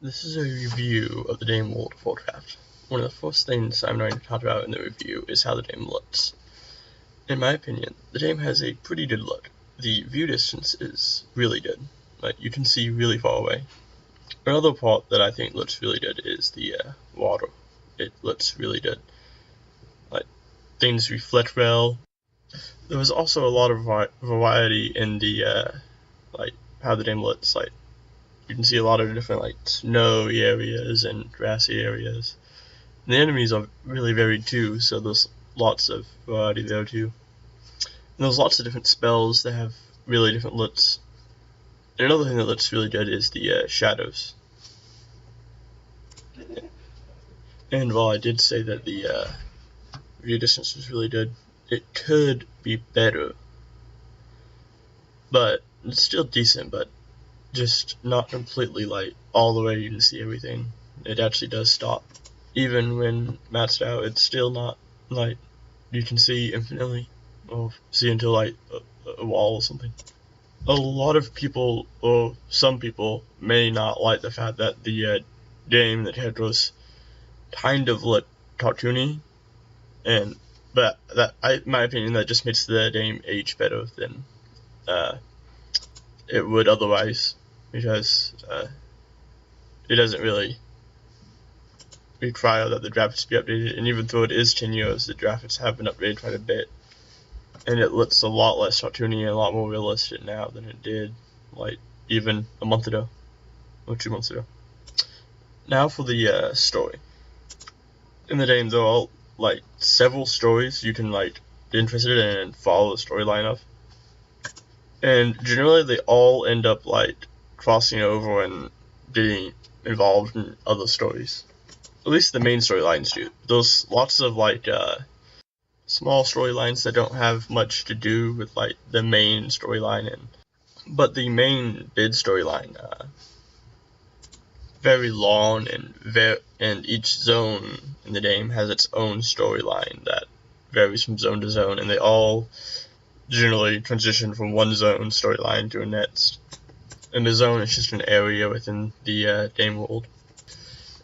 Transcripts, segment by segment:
This is a review of the game World of Warcraft. One of the first things I'm going to talk about in the review is how the game looks. In my opinion, the game has a pretty good look. The view distance is really good. Like, you can see really far away. Another part that I think looks really good is the water. It looks really good. Like, things reflect well. There was also a lot of variety in the like how the game looks. Like, you can see a lot of different like snowy areas and grassy areas. And the enemies are really varied too, so there's lots of variety there too. And there's lots of different spells that have really different looks. And another thing that looks really good is the shadows. And while I did say that the view distance was really good, it could be better. But it's still decent, but just not completely like all the way you can see everything. It actually does stop. Even when maxed out, it's still not like you can see infinitely or see until like a wall or something. A lot of people, or some people, may not like the fact that the game, the characters, kind of look cartoony, but in my opinion, that just makes the game age better than it would otherwise, because it doesn't really require that the graphics be updated, and even though it is 10 years, the graphics have been updated quite a bit, and it looks a lot less cartoony and a lot more realistic now than it did, like, even a month ago, or 2 months ago. Now for the story. In the game, there are, like, several stories you can, like, be interested in and follow the storyline of. And generally, they all end up, like, crossing over and getting involved in other stories. At least the main storylines do. There's lots of, like, small storylines that don't have much to do with, like, the main storyline, but the main big storyline, very long, and each zone in the game has its own storyline that varies from zone to zone, and they all generally transition from one zone storyline to the next. And the zone is just an area within the game world.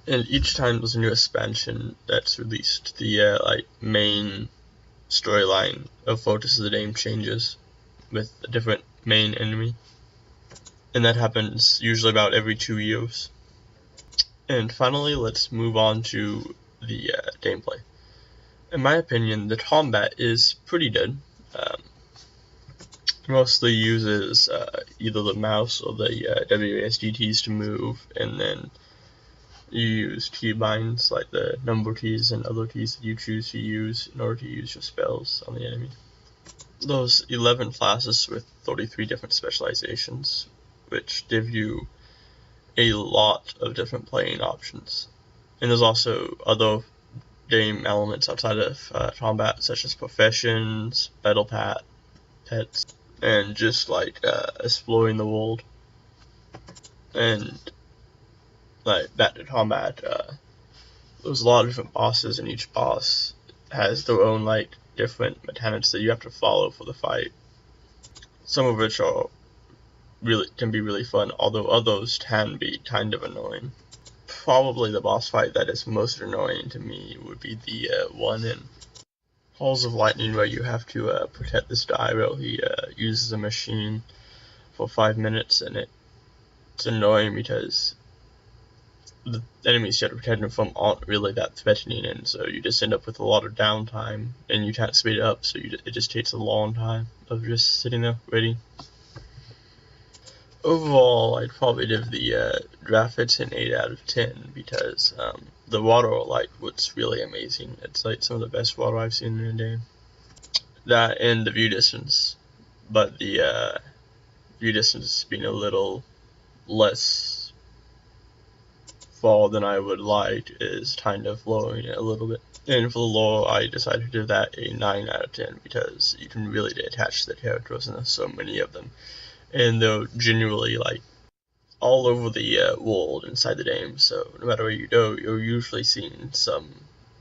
And each time there's a new expansion that's released, the like main storyline of focus of the game changes with a different main enemy. And that happens usually about every 2 years. And finally, let's move on to the gameplay. In my opinion, the combat is pretty good. It mostly uses either the mouse or the WASD keys to move, and then you use keybinds like the number keys and other keys that you choose to use in order to use your spells on the enemy. Those 11 classes with 33 different specializations, which give you a lot of different playing options. And there's also other game elements outside of combat, such as professions, battle pets, and just like exploring the world. And like back to combat, there's a lot of different bosses, and each boss has their own like different mechanics that you have to follow for the fight. Some of which can be really fun, although others can be kind of annoying. Probably the boss fight that is most annoying to me would be the one in Halls of Lightning, where you have to protect this guy while he uses a machine for 5 minutes, and it's annoying because the enemies you have to protect him from aren't really that threatening, and so you just end up with a lot of downtime, and you can't speed it up, so it just takes a long time of just sitting there waiting. Overall, I'd probably give the graphics an 8 out of 10 because the water like looks really amazing. It's like some of the best water I've seen in a game. That and the view distance, but the view distance being a little less far than I would like is kind of lowering it a little bit. And for the lore, I decided to give that a 9 out of 10 because you can really get attached to the characters, and there's so many of them. And they're genuinely like all over the world inside the game, so no matter where you go, you're usually seeing some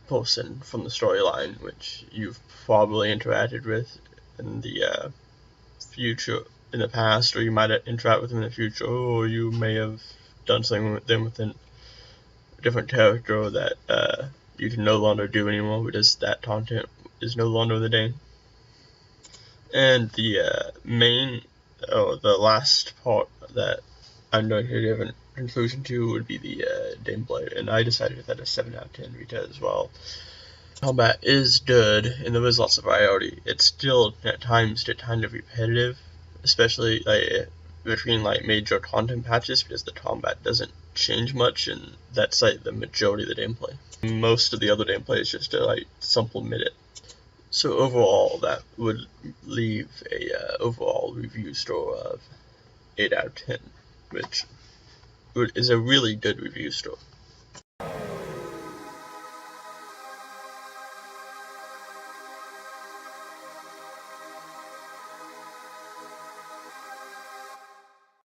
person from the storyline which you've probably interacted with in the future, in the past, or you might interact with them in the future, or you may have done something with them within different character that you can no longer do anymore because that content is no longer in the game. And the the last part that I'm going to give a conclusion to would be the gameplay, and I decided that a 7 out of 10 because, well, combat is good and there is lots of variety. It's still at times kind of repetitive, especially between major content patches, because the combat doesn't change much, and that's the majority of the gameplay. Most of the other gameplay is just to supplement it. So overall, that would leave a overall review score of 8 out of 10, which is a really good review score.